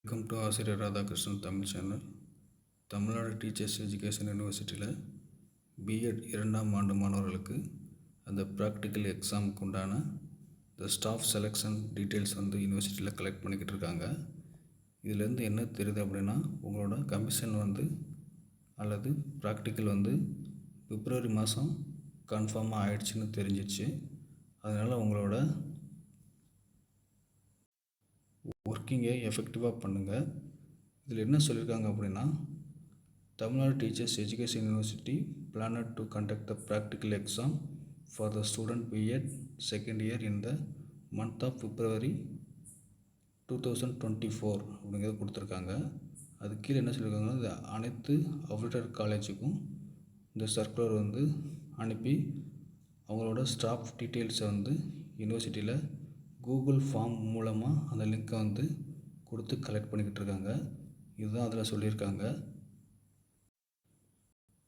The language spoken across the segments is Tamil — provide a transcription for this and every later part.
வெல்கம் டு ஆசிரியர் Radhakrishnan Tamil channel. Tamil Nadu teachers education யூனிவர்சிட்டியில் பிஎட் 2ஆம் ஆண்டு மாணவர்களுக்கு அந்த ப்ராக்டிக்கல் எக்ஸாமுக்கு உண்டான இந்த ஸ்டாஃப் செலெக்ஷன் டீட்டெயில்ஸ் யூனிவர்சிட்டியில் கலெக்ட் பண்ணிக்கிட்டு இருக்காங்க. இதுலேருந்து என்ன தெரியுது அப்படின்னா, உங்களோட கமிஷன் அல்லது ப்ராக்டிக்கல் பிப்ரவரி மாதம் கன்ஃபார்மாக ஆயிடுச்சுன்னு தெரிஞ்சிச்சு. அதனால் உங்களோட ஒர்க்கிங்கை எஃபெக்டிவாக பண்ணுங்கள். இதில் என்ன சொல்லியிருக்காங்க அப்படின்னா, Tamil Nadu teachers education university planned to conduct the practical exam for the student BEd second year in the month of February 2024 அப்படிங்கிறத கொடுத்துருக்காங்க. அது கீழே என்ன சொல்லியிருக்காங்கன்னா, இந்த அனைத்து அஃபிலியேட்டட் காலேஜுக்கும் இந்த சர்க்குலர் அனுப்பி அவங்களோட ஸ்டாஃப் டீட்டெயில்ஸை யூனிவர்சிட்டியில் கூகுள் ஃபார்ம் மூலமாக அந்த லிங்க்கை கொடுத்து கலெக்ட் பண்ணிக்கிட்டு இருக்காங்க. இதுதான் அதில் சொல்லியிருக்காங்க.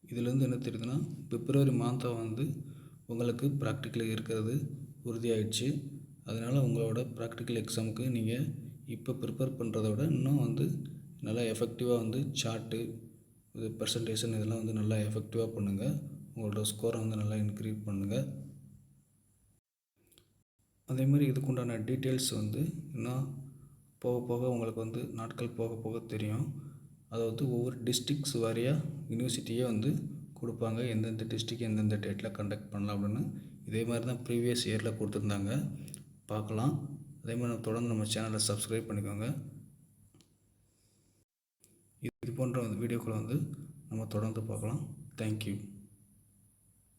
இதுலேருந்து என்ன தெரியுதுன்னா, பிப்ரவரி மாதம் உங்களுக்கு ப்ராக்டிக்கல் இருக்கிறது உறுதியாயிடுச்சு. அதனால் உங்களோட ப்ராக்டிக்கல் எக்ஸாமுக்கு நீங்கள் இப்போ ப்ரிப்பேர் பண்ணுறத விட இன்னும் நல்லா எஃபெக்டிவாக சார்ட்டு இது பர்சன்டேஷன் இதெல்லாம் நல்லா எஃபெக்டிவாக பண்ணுங்கள். உங்களோட ஸ்கோரை நல்லா இன்க்ரீஸ் பண்ணுங்கள். அதே மாதிரி இதுக்குண்டான டீட்டெயில்ஸ் இன்னும் போக போக உங்களுக்கு நாட்கள் போக போக தெரியும். அதாவது ஒவ்வொரு டிஸ்ட்ரிக்ஸ் வாரியாக யூனிவர்சிட்டியே கொடுப்பாங்க, எந்தெந்த டிஸ்ட்ரிக் எந்தெந்த டேட்டில் கண்டக்ட் பண்ணலாம் அப்படின்னு. இதே மாதிரி தான் ப்ரீவியஸ் இயரில் கொடுத்துருந்தாங்க. பார்க்கலாம். அதே மாதிரி தொடர்ந்து நம்ம சேனலை சப்ஸ்கிரைப் பண்ணிக்கோங்க. இது போன்ற வீடியோக்களை நம்ம தொடர்ந்து பார்க்கலாம். தேங்க்யூ.